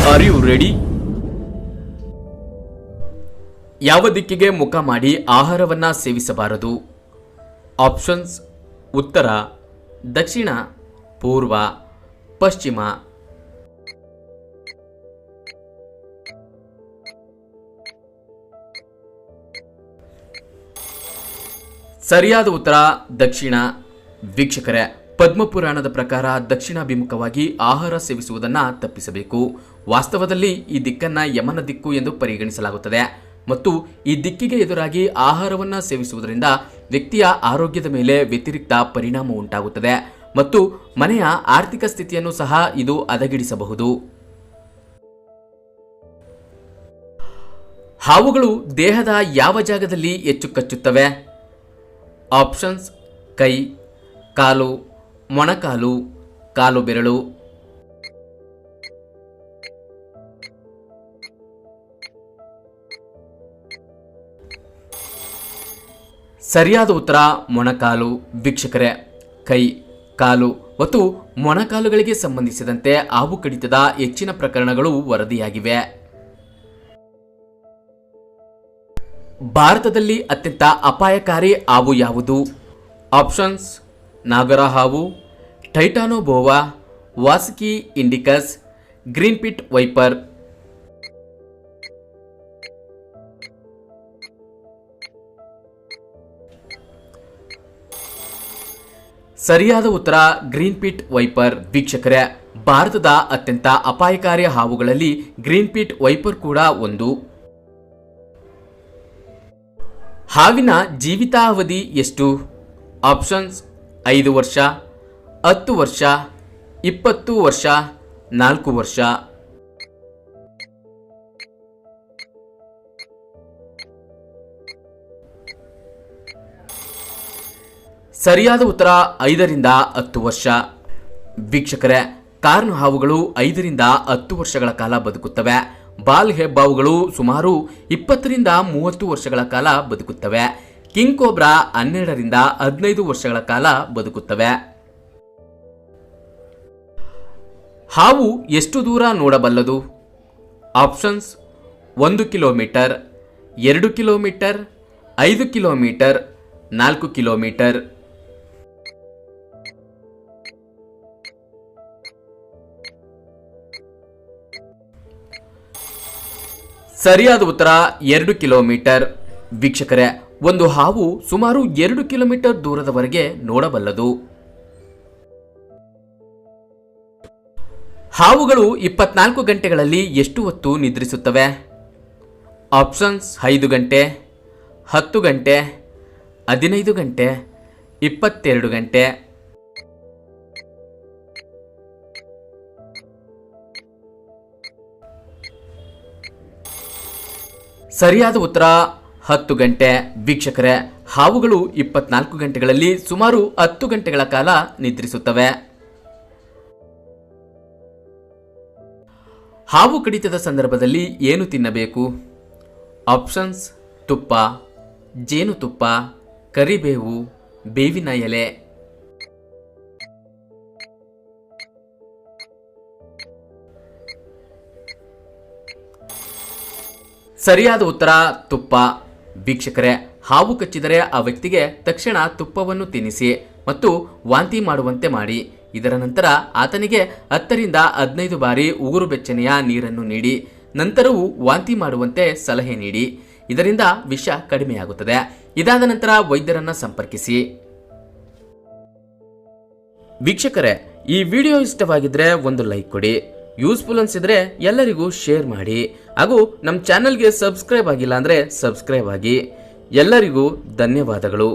Are you ready? ಯಾವ ದಿಕ್ಕಿಗೆ ಮುಖ ಮಾಡಿ ಆಹಾರವನ್ನ ಸೇವಿಸಬಾರದು? ಆಪ್ಷನ್ಸ್: ಉತ್ತರ, ದಕ್ಷಿಣ, ಪೂರ್ವ, ಪಶ್ಚಿಮ. ಸರಿಯಾದ ಉತ್ತರ ದಕ್ಷಿಣ. ವೀಕ್ಷಕರೇ, ಪದ್ಮಪುರಾಣದ ಪ್ರಕಾರ ದಕ್ಷಿಣಾಭಿಮುಖವಾಗಿ ಆಹಾರ ಸೇವಿಸುವುದನ್ನು ತಪ್ಪಿಸಬೇಕು. ವಾಸ್ತವದಲ್ಲಿ ಈ ದಿಕ್ಕನ್ನ ಯಮನ ದಿಕ್ಕು ಎಂದು ಪರಿಗಣಿಸಲಾಗುತ್ತದೆ ಮತ್ತು ಈ ದಿಕ್ಕಿಗೆ ಎದುರಾಗಿ ಆಹಾರವನ್ನು ಸೇವಿಸುವುದರಿಂದ ವ್ಯಕ್ತಿಯ ಆರೋಗ್ಯದ ಮೇಲೆ ವ್ಯತಿರಿಕ್ತ ಪರಿಣಾಮ ಉಂಟಾಗುತ್ತದೆ ಮತ್ತು ಮನೆಯ ಆರ್ಥಿಕ ಸ್ಥಿತಿಯನ್ನು ಸಹ ಇದು ಹದಗೆಡಿಸಬಹುದು. ಹಾವುಗಳು ದೇಹದ ಯಾವ ಜಾಗದಲ್ಲಿ ಹೆಚ್ಚು ಕಚ್ಚುತ್ತವೆ? ಆಪ್ಷನ್ಸ್: ಕೈ, ಕಾಲು, ಮೊಣಕಾಲು, ಕಾಲು ಬೆರಳು. ಸರಿಯಾದ ಉತ್ತರ ಮೊಣಕಾಲು. ವೀಕ್ಷಕರೇ, ಕೈ, ಕಾಲು ಮತ್ತು ಮೊಣಕಾಲುಗಳಿಗೆ ಸಂಬಂಧಿಸಿದಂತೆ ಹಾವು ಕಡಿತದ ಹೆಚ್ಚಿನ ಪ್ರಕರಣಗಳು ವರದಿಯಾಗಿವೆ. ಭಾರತದಲ್ಲಿ ಅತ್ಯಂತ ಅಪಾಯಕಾರಿ ಹಾವು ಯಾವುದು? ಆಪ್ಷನ್ಸ್: ನಾಗರ ಹಾವು, ಟೈಟಾನೋಬೋವಾ, ವಾಸ್ಕಿ ಇಂಡಿಕಸ್, ಗ್ರೀನ್ ಪಿಟ್ ವೈಪರ್. ಸರಿಯಾದ ಉತ್ತರ ಗ್ರೀನ್ ಪಿಟ್ ವೈಪರ್. ವೀಕ್ಷಕರೇ, ಭಾರತದ ಅತ್ಯಂತ ಅಪಾಯಕಾರಿ ಹಾವುಗಳಲ್ಲಿ ಗ್ರೀನ್ ಪಿಟ್ ವೈಪರ್ ಕೂಡ ಒಂದು. ಹಾವಿನ ಜೀವಿತಾವಧಿ ಎಷ್ಟು? ಆಪ್ಷನ್ಸ್: 5 ವರ್ಷ, 10 ವರ್ಷ, 20 ವರ್ಷ, 4 ವರ್ಷ. ಸರಿಯಾದ ಉತ್ತರ 5 ರಿಂದ 10 ವರ್ಷ. ವೀಕ್ಷಕರೇ, ಕಾರ್ನ್ ಹಾವುಗಳು 5 ರಿಂದ 10 ವರ್ಷಗಳ ಕಾಲ ಬದುಕುತ್ತವೆ. ಬಾಲ್ ಹೆಬ್ಬಾವುಗಳು ಸುಮಾರು 20 ರಿಂದ 30 ವರ್ಷಗಳ ಕಾಲ ಬದುಕುತ್ತವೆ. ಕಿಂಗ್ ಕೋಬ್ರಾ 12 ರಿಂದ 15 ವರ್ಷಗಳ ಕಾಲ ಬದುಕುತ್ತವೆ. ಹಾವು ಎಷ್ಟು ದೂರ ನೋಡಬಲ್ಲದು? Options: 1 kilometre, 2 kilometre, 5 kilometre, 4 kilometre. ಸರಿಯಾದ ಉತ್ತರ 2 ಕಿಲೋಮೀಟರ್. ವೀಕ್ಷಕರೇ, ಒಂದು ಹಾವು ಸುಮಾರು 2 ಕಿಲೋಮೀಟರ್ ದೂರದವರೆಗೆ ನೋಡಬಲ್ಲದು. ಹಾವುಗಳು 24 ಗಂಟೆಗಳಲ್ಲಿ ಎಷ್ಟು ಹೊತ್ತು ನಿದ್ರಿಸುತ್ತವೆ? ಆಪ್ಷನ್ಸ್: 5 ಗಂಟೆ, 10 ಗಂಟೆ, 15 ಗಂಟೆ, 22 ಗಂಟೆ. ಸರಿಯಾದ ಉತ್ತರ 10 ಗಂಟೆ. ವೀಕ್ಷಕರೇ, ಹಾವುಗಳು 24 ಗಂಟೆಗಳಲ್ಲಿ ಸುಮಾರು 10 ಗಂಟೆಗಳ ಕಾಲ ನಿದ್ರಿಸುತ್ತವೆ. ಹಾವು ಕಡಿತದ ಸಂದರ್ಭದಲ್ಲಿ ಏನು ತಿನ್ನಬೇಕು? ಆಪ್ಷನ್ಸ್: ತುಪ್ಪ, ಜೇನುತುಪ್ಪ, ಕರಿಬೇವು, ಬೇವಿನ ಎಲೆ. ಸರಿಯಾದ ಉತ್ತರ ತುಪ್ಪ. ವೀಕ್ಷಕರೇ, ಹಾವು ಕಚ್ಚಿದರೆ ಆ ವ್ಯಕ್ತಿಗೆ ತಕ್ಷಣ ತುಪ್ಪವನ್ನು ತಿನ್ನಿಸಿ ಮತ್ತು ವಾಂತಿ ಮಾಡುವಂತೆ ಮಾಡಿ. ಇದರ ನಂತರ ಆತನಿಗೆ 10 ರಿಂದ 15 ಬಾರಿ ಉಗುರು ಬೆಚ್ಚನೆಯ ನೀರನ್ನು ನೀಡಿ ನಂತರವೂ ವಾಂತಿ ಮಾಡುವಂತೆ ಸಲಹೆ ನೀಡಿ. ಇದರಿಂದ ವಿಷ ಕಡಿಮೆಯಾಗುತ್ತದೆ. ಇದಾದ ನಂತರ ವೈದ್ಯರನ್ನ ಸಂಪರ್ಕಿಸಿ. ವೀಕ್ಷಕರೇ, ಈ ವಿಡಿಯೋ ಇಷ್ಟವಾಗಿದ್ರೆ ಒಂದು ಲೈಕ್ ಕೊಡಿ. ಯೂಸ್ಫುಲ್ ಅನ್ಸಿದ್ರೆ ಎಲ್ಲರಿಗೂ ಶೇರ್ ಮಾಡಿ ಹಾಗೂ ನಮ್ಮ ಚಾನೆಲ್ಗೆ ಸಬ್ಸ್ಕ್ರೈಬ್ ಆಗಿಲ್ಲ ಅಂದರೆ ಸಬ್ಸ್ಕ್ರೈಬ್ ಆಗಿ. ಎಲ್ಲರಿಗೂ ಧನ್ಯವಾದಗಳು.